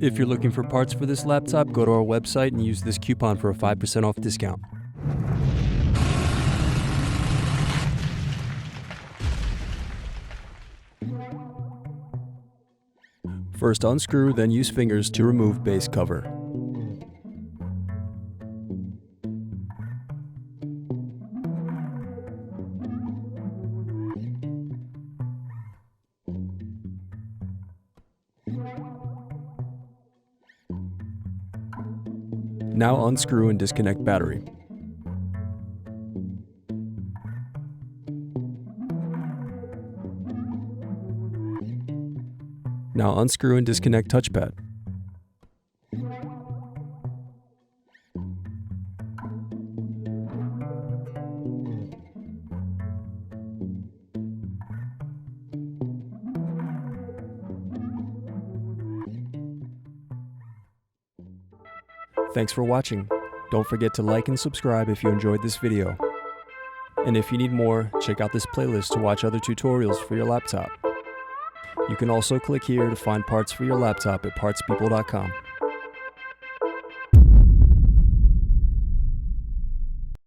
If you're looking for parts for this laptop, go to our website and use this coupon for a 5% off discount. First unscrew, then use fingers to remove base cover. Now unscrew and disconnect battery. Now unscrew and disconnect touchpad. Thanks for watching. Don't forget to like and subscribe if you enjoyed this video. And if you need more, check out this playlist to watch other tutorials for your laptop. You can also click here to find parts for your laptop at partspeople.com.